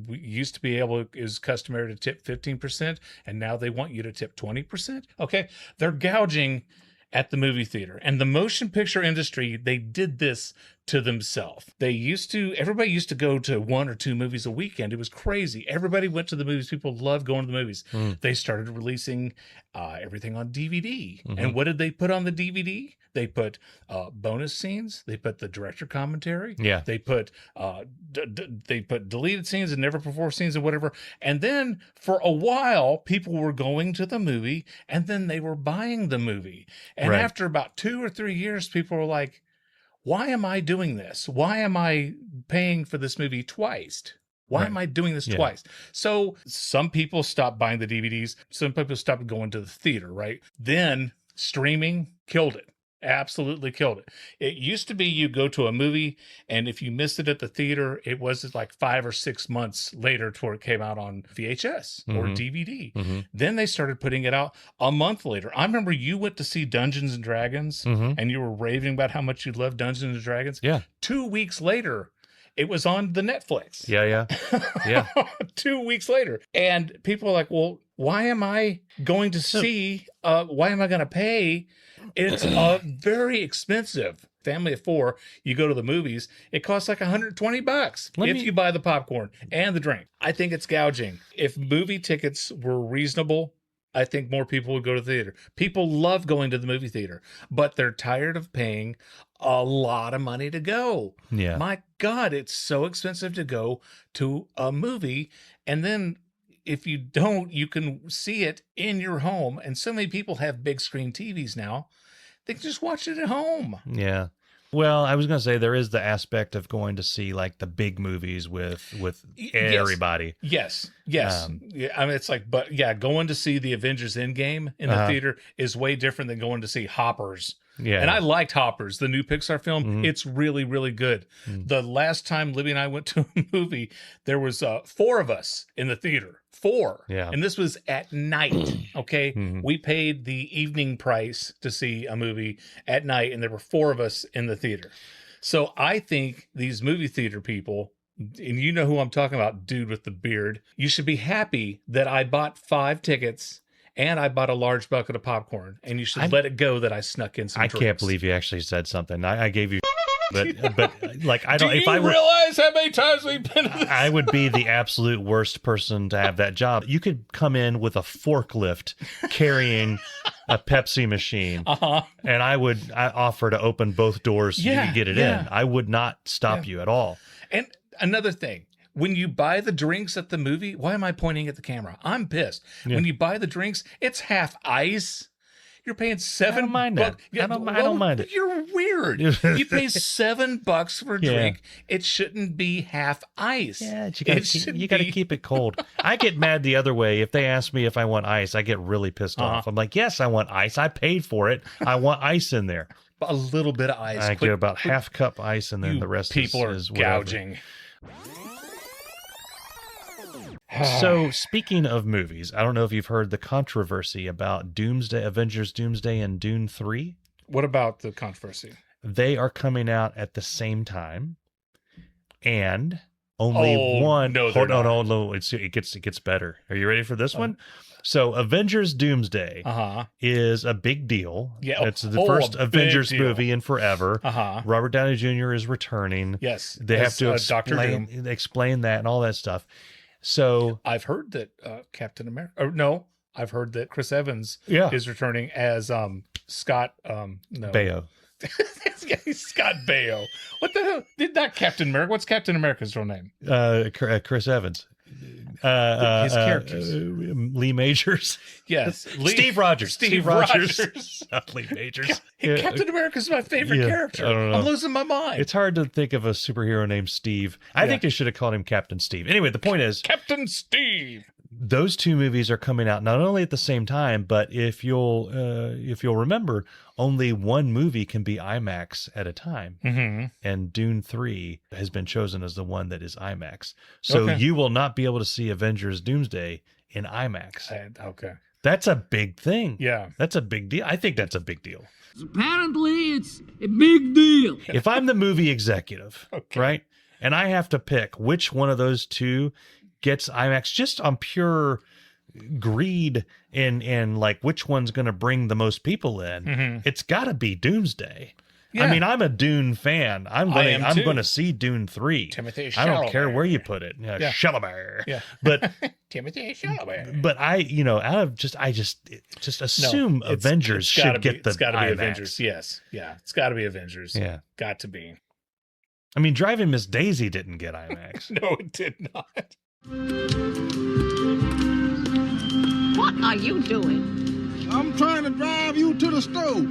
we used to be able, is customary to tip 15%, and now they want you to tip 20%. Okay, they're gouging at the movie theater, and the motion picture industry, they did this to themselves. Everybody used to go to 1 or 2 movies a weekend. It was crazy. Everybody went to the movies. People loved going to the movies. They started releasing everything on DVD. And what did they put on the DVD? They put bonus scenes. They put the director commentary. Yeah. They put they put deleted scenes and never before scenes and whatever. And then for a while, people were going to the movie, and then they were buying the movie. And after about 2 or 3 years, people were like, "Why am I doing this? Why am I paying for this movie twice? Why am I doing this twice?" So some people stopped buying the DVDs. Some people stopped going to the theater, right? Then streaming killed it. Absolutely killed it. It used to be you go to a movie, and if you missed it at the theater, it was like 5 or 6 months later before it came out on VHS or DVD. Then they started putting it out a month later. I remember you went to see Dungeons and Dragons, and you were raving about how much you loved Dungeons and Dragons. Yeah. 2 weeks later, it was on the Netflix. Yeah. 2 weeks later. And people are like, "Well, why am I going to see, why am I going to pay?" It's very expensive. Family of 4, you go to the movies, it costs like $120 if you buy the popcorn and the drink. I think it's gouging. If movie tickets were reasonable, I think more people would go to the theater. People love going to the movie theater, but they're tired of paying a lot of money to go. Yeah. My God, it's so expensive to go to a movie. And then if you don't, you can see it in your home. And so many people have big screen TVs now. They can just watch it at home. Yeah. Well, I was going to say there is the aspect of going to see like the big movies with everybody. Yes. Yeah, I mean, it's like, but yeah, going to see the Avengers Endgame in the theater is way different than going to see Hoppers. Yeah. And I liked Hoppers, the new Pixar film. It's really, really good. The last time Libby and I went to a movie, there was 4 of us in the theater. 4. Yeah. And this was at night. Okay. We paid the evening price to see a movie at night, and there were 4 of us in the theater. So I think these movie theater people, and you know who I'm talking about, dude with the beard, you should be happy that I bought 5 tickets and I bought a large bucket of popcorn, and you should let it go that I snuck in some drinks. I can't believe you actually said something. I gave you but like I don't. Do if you I were, realize how many times we've been to this? I would be the absolute worst person to have that job. You could come in with a forklift carrying a Pepsi machine, and I offer to open both doors so you can get it in. I would not stop you at all. And another thing, when you buy the drinks at the movie, why am I pointing at the camera? I'm pissed. When you buy the drinks, it's half ice. You're paying $7. I don't mind that. I don't mind it. You're weird. You pay $7 for a drink. It shouldn't be half ice. Yeah, you got to keep it cold. I get mad the other way. If they ask me if I want ice, I get really pissed off. I'm like, yes, I want ice. I paid for it. I want ice in there. A little bit of ice. I get about half cup ice, and then the rest people is are gouging. So, speaking of movies, I don't know if you've heard the controversy about Avengers Doomsday and Dune 3. What about the controversy? They are coming out at the same time, and only one. No, it gets better. Are you ready for this one? So, Avengers Doomsday is a big deal. Yeah, it's the first Avengers movie in forever. Robert Downey Jr. is returning. Yes, they have to explain that and all that stuff. So I've heard that Captain America. I've heard that Chris Evans is returning as Scott, no. Baio. Scott Baio. What the hell? Not Captain America. What's Captain America's real name? Chris Evans. His characters. Lee Majors. Yes. Steve Rogers. Steve Rogers. Not Lee Majors. Captain America's my favorite character. I don't know. I'm losing my mind. It's hard to think of a superhero named Steve. I think they should have called him Captain Steve. Anyway, the point is, Captain Steve. Those two movies are coming out not only at the same time, but if you'll remember, only one movie can be IMAX at a time. Mm-hmm. And Dune 3 has been chosen as the one that is IMAX. So you will not be able to see Avengers Doomsday in IMAX. Okay. That's a big thing. Yeah. That's a big deal. I think that's a big deal. Apparently, it's a big deal. If I'm the movie executive, right, and I have to pick which one of those two gets IMAX just on pure greed and like which one's going to bring the most people in, it's got to be Doomsday. Yeah. I mean, I'm a Dune fan. I'm going to see Dune 3. Timothy Chalamet. I don't care where you put it. Chalamet. Yeah. But Timothy Chalamet. But I just assume Avengers should get the It's got to be IMAX. Avengers. Yes. Yeah. It's got to be Avengers. Yeah. Got to be. I mean, Driving Miss Daisy didn't get IMAX. No, it did not. What are you doing? I'm trying to drive you to the stove.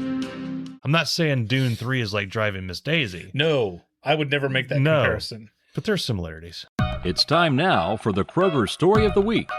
I'm not saying Dune 3 is like Driving Miss Daisy. No, I would never make that comparison. But there's similarities. It's time now for the Kroger Story of the Week.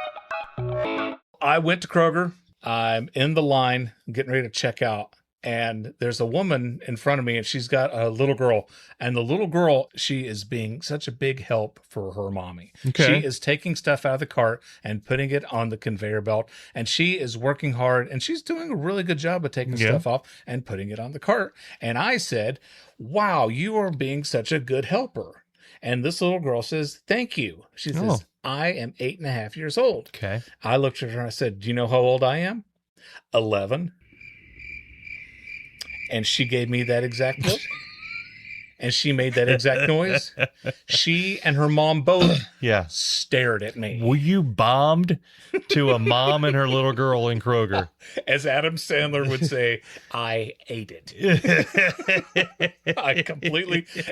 I went to Kroger. I'm in the line, getting ready to check out. And there's a woman in front of me, and she's got a little girl. And the little girl, she is being such a big help for her mommy. Okay. She is taking stuff out of the cart and putting it on the conveyor belt. And she is working hard, and she's doing a really good job of taking stuff off and putting it on the cart. And I said, wow, you are being such a good helper. And this little girl says, thank you. She says, I am 8.5 years old. Okay. I looked at her and I said, do you know how old I am? 11. And she gave me that exact look. And she made that exact noise. She and her mom both stared at me. Were you bombed to a mom and her little girl in Kroger? As Adam Sandler would say, I ate it.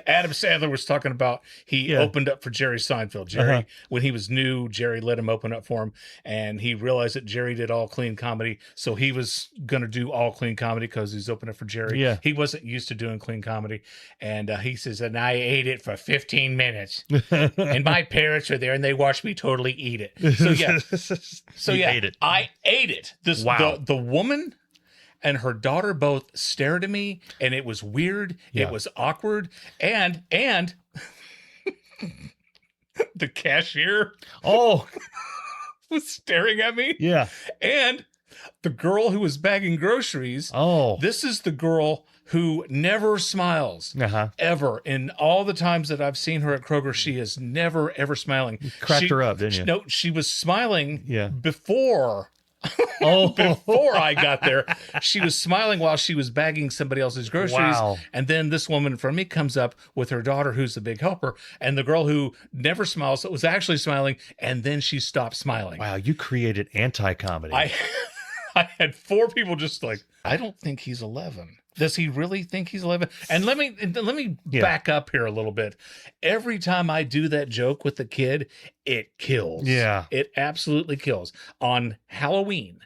Adam Sandler was talking about, he opened up for Jerry Seinfeld. Jerry, when he was new, Jerry let him open up for him. And he realized that Jerry did all clean comedy. So he was going to do all clean comedy because he's opening up for Jerry. Yeah. He wasn't used to doing clean comedy. And he says, and I ate it for 15 minutes. And my parents were there and they watched me totally eat it. So ate it. I ate it. The woman and her daughter both stared at me, and it was weird. It was awkward. And the cashier was staring at me. Yeah. And the girl who was bagging groceries. This is the girl who never smiles ever. In all the times that I've seen her at Kroger, she is never, ever smiling. You cracked her up, didn't you? No, she was smiling before I got there. She was smiling while she was bagging somebody else's groceries. Wow. And then this woman in front of me comes up with her daughter, who's the big helper, and the girl who never smiles was actually smiling, and then she stopped smiling. Wow, you created anti-comedy. I had 4 people just like, I don't think he's 11. Does he really think he's 11? And let me back up here a little bit. Every time I do that joke with the kid, it kills. Yeah. It absolutely kills. On Halloween,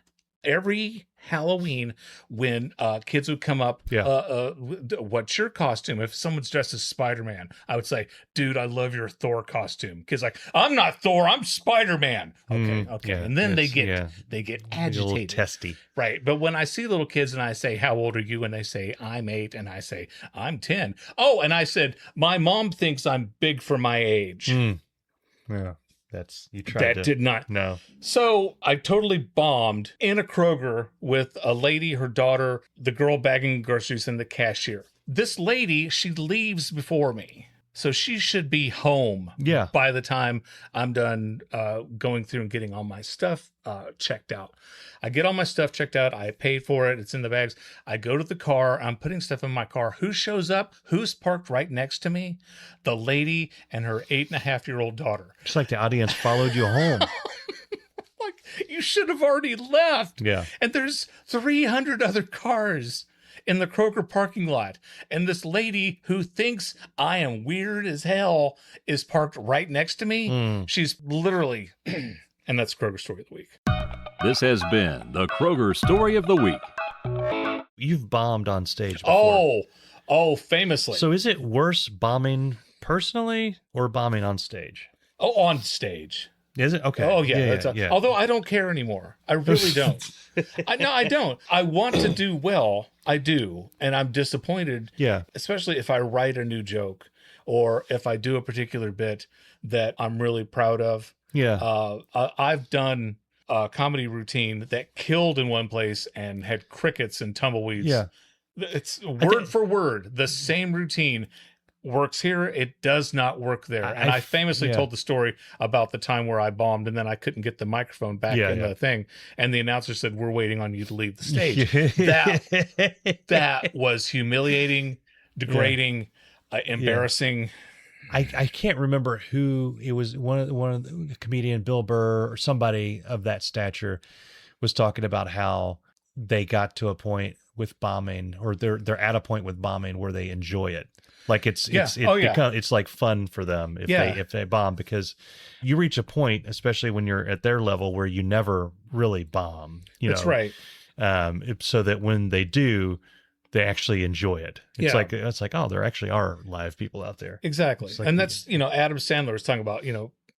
every Halloween, when kids would come up, what's your costume? If someone's dressed as Spider-Man, I would say, dude, I love your Thor costume. Kids like, I'm not Thor, I'm Spider-Man. Okay. Yeah, and then they get agitated. A little testy. Right. But when I see little kids and I say, how old are you? And they say, I'm 8. And I say, I'm 10. Oh, and I said, my mom thinks I'm big for my age. Yeah. That did not. No. So I totally bombed in a Kroger with a lady, her daughter, the girl bagging groceries, and the cashier. This lady, she leaves before me. So she should be home by the time I'm done going through and getting all my stuff checked out. I get all my stuff checked out. I paid for it. It's in the bags. I go to the car. I'm putting stuff in my car. Who shows up? Who's parked right next to me? The lady and her 8.5-year-old daughter. Just like the audience followed you home. Like, You should have already left. Yeah. And there's 300 other cars in the Kroger parking lot. And this lady who thinks I am weird as hell is parked right next to me. She's literally, and that's Kroger Story of the Week. This has been the Kroger Story of the Week. You've bombed on stage before. Oh, famously. So is it worse bombing personally or bombing on stage? Oh, on stage. Is it? Okay. Oh, yeah. Yeah. Although I don't care anymore. I really don't. I don't. I want to do well. I do. And I'm disappointed. Yeah. Especially if I write a new joke or if I do a particular bit that I'm really proud of. Yeah. I've done a comedy routine that killed in one place and had crickets and tumbleweeds. Yeah. It's word for word. The same routine works here. It does not work there. And I famously told the story about the time where I bombed and then I couldn't get the microphone back in the thing. And the announcer said, "We're waiting on you to leave the stage." That was humiliating, degrading, embarrassing. I can't remember who it was. One of the comedian Bill Burr or somebody of that stature was talking about how they got to a point with bombing, or they're at a point with bombing where they enjoy it. Like it's like fun for them if they bomb, because you reach a point, especially when you're at their level, where you never really bomb. That's right. So that when they do, they actually enjoy it. It's like, oh, there actually are live people out there. Exactly. Like, and that's, Adam Sandler was talking about,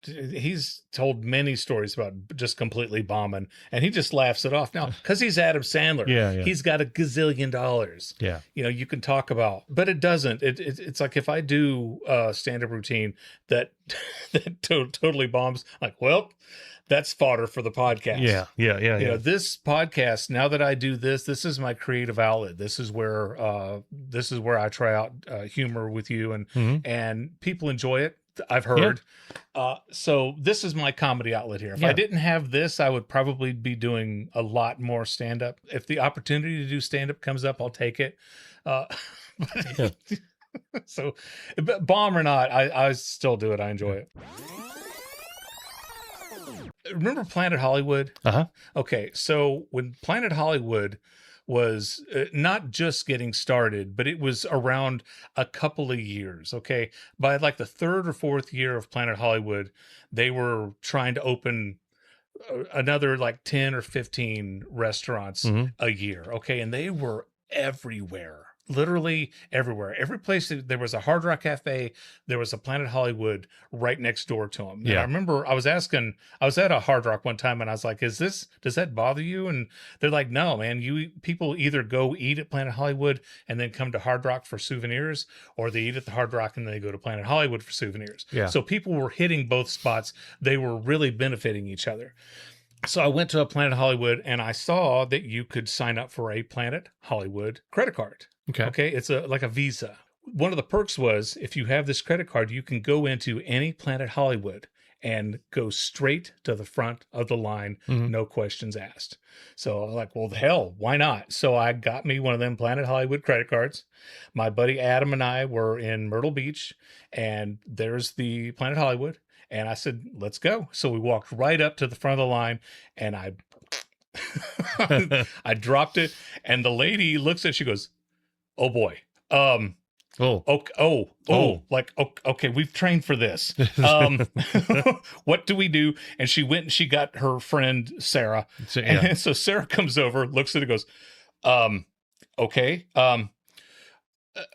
he's told many stories about just completely bombing, and he just laughs it off now because he's Adam Sandler. Yeah. He's got $1 gazillion. Yeah. You can talk about, but it doesn't. It's like if I do a stand-up routine that totally bombs, like, well, that's fodder for the podcast. Yeah. This podcast, now that I do this is my creative outlet. This is where I try out humor with you, and people enjoy it. I've heard. So this is my comedy outlet here. If I didn't have this, I would probably be doing a lot more stand-up. If the opportunity to do stand-up comes up, I'll take it. So bomb or not, I still do it. I enjoy it. Remember Planet Hollywood? Uh-huh. Okay, so when Planet Hollywood was not just getting started, but it was around a couple of years. Okay. By like the third or fourth year of Planet Hollywood, they were trying to open another like 10 or 15 restaurants a year. Okay. And they were everywhere. Literally everywhere. Every place there was a Hard Rock Cafe, there was a Planet Hollywood right next door to them. And I remember I was at a Hard Rock one time and I was like, does that bother you? And they're like, no, man, people either go eat at Planet Hollywood and then come to Hard Rock for souvenirs, or they eat at the Hard Rock and then they go to Planet Hollywood for souvenirs. Yeah. So people were hitting both spots. They were really benefiting each other. So I went to a Planet Hollywood and I saw that you could sign up for a Planet Hollywood credit card. Okay. It's like a Visa. One of the perks was, if you have this credit card, you can go into any Planet Hollywood and go straight to the front of the line. No questions asked. So I'm like, well, hell, why not? So I got me one of them Planet Hollywood credit cards. My buddy Adam and I were in Myrtle Beach, and there's the Planet Hollywood. And I said, let's go. So we walked right up to the front of the line, and I dropped it. And the lady looks at it, she goes, "Oh boy. Okay, we've trained for this. What do we do?" And she went and she got her friend Sarah. And so Sarah comes over, looks at it, goes, okay,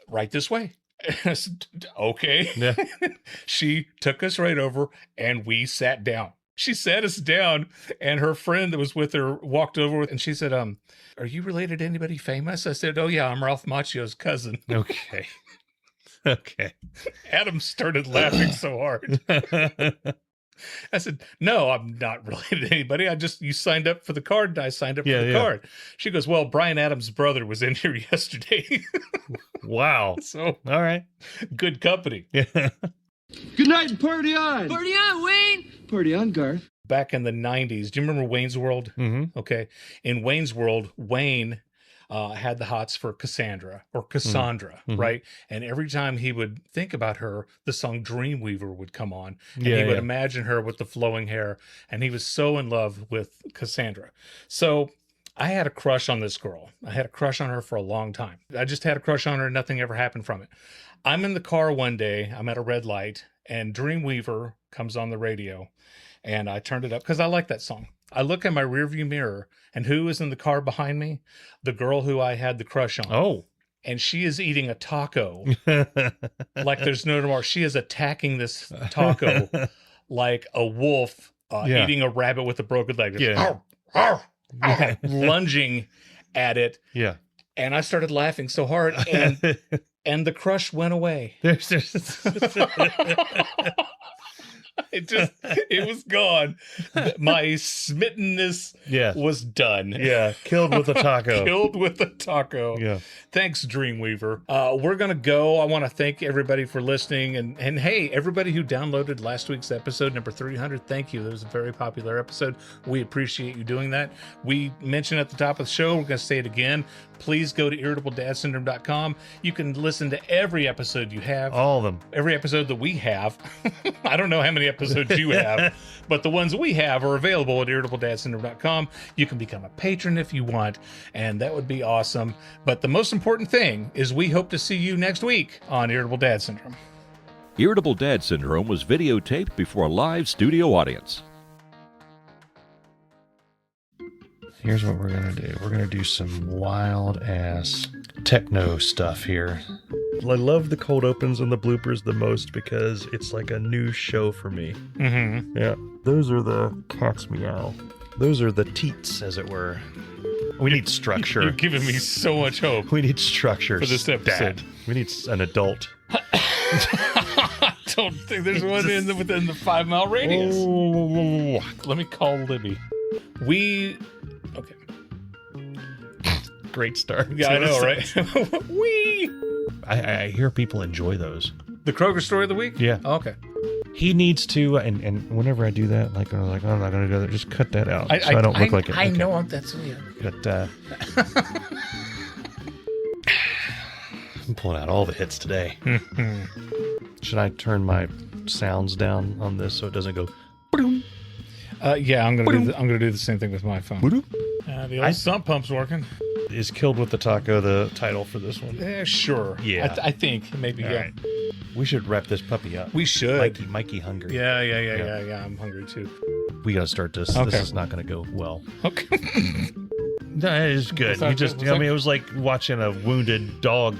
right this way. And I said, okay. Yeah. She took us right over and we sat down. She sat us down, and her friend that was with her walked over and she said, "Are you related to anybody famous?" I said, "Oh yeah, I'm Ralph Macchio's cousin." Okay. Adam started laughing so hard. I said, "No, I'm not related to anybody. You signed up for the card, and I signed up for the card." She goes, "Well, Brian Adams' brother was in here yesterday." Wow. So, all right. Good company. Yeah. Good night and party on. Party on, Wayne. Party on, Garth. Back in the 90s, do you remember Wayne's World? Mm-hmm. Okay. In Wayne's World, Wayne had the hots for Cassandra or Cassandra, right? And every time he would think about her, the song Dreamweaver would come on, and he would imagine her with the flowing hair, and he was so in love with Cassandra. So I had a crush on this girl. I had a crush on her for a long time. I just had a crush on her and nothing ever happened from it. I'm in the car one day, I'm at a red light, and Dreamweaver comes on the radio, and I turned it up because I like that song. I look in my rearview mirror, and who is in the car behind me? The girl who I had the crush on. Oh. And she is eating a taco like there's no tomorrow. She is attacking this taco like a wolf eating a rabbit with a broken leg. Yeah. Lunging at it. Yeah. And I started laughing so hard, and the crush went away. It was gone. My smittenness was done. Yeah, killed with a taco. Killed with a taco. Yeah. Thanks, Dreamweaver. We're going to go. I want to thank everybody for listening. And hey, everybody who downloaded last week's episode, number 300, thank you. That was a very popular episode. We appreciate you doing that. We mentioned at the top of the show, we're going to say it again. Please go to irritabledadsyndrome.com. You can listen to every episode you have. All of them. Every episode that we have. I don't know how many episodes you have, but the ones we have are available at irritabledadsyndrome.com. You can become a patron if you want, and that would be awesome. But the most important thing is we hope to see you next week on Irritable Dad Syndrome. Irritable Dad Syndrome was videotaped before a live studio audience. Here's what we're going to do. We're going to do some wild-ass techno stuff here. I love the cold opens and the bloopers the most because it's like a new show for me. Mm-hmm. Yeah. Those are the cats meow. Those are the teats, as it were. We need structure. You're giving me so much hope. We need structure for this episode. Dad. We need an adult. I don't think there's one within the 5 mile radius. Oh. Let me call Libby. Okay. Great start. Yeah, I know, right? I hear people enjoy those. The Kroger story of the week? Yeah. Oh, okay. He needs to, and whenever I do that, like I'm not going to do that. Just cut that out, so I don't look like it. I know that's weird. But I'm pulling out all the hits today. Should I turn my sounds down on this so it doesn't go? Yeah, I'm gonna do the same thing with my phone. The old sump pump's working. Is Killed with the Taco the title for this one? Yeah, sure. Yeah, I think maybe. All right. We should wrap this puppy up. We should. Mikey hungry. Yeah. I'm hungry too. We gotta start this. Okay. This is not gonna go well. Okay. That is good. It was like watching a wounded dog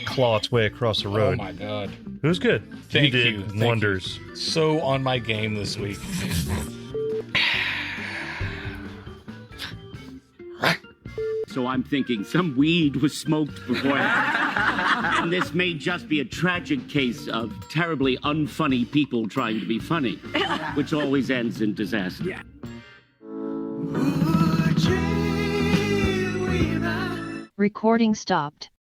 claw its way across the road. Oh my God. It was good. Thank you you. did wonders. So on my game this week. So I'm thinking some weed was smoked beforehand. And this may just be a tragic case of terribly unfunny people trying to be funny, which always ends in disaster. Yeah. Recording stopped.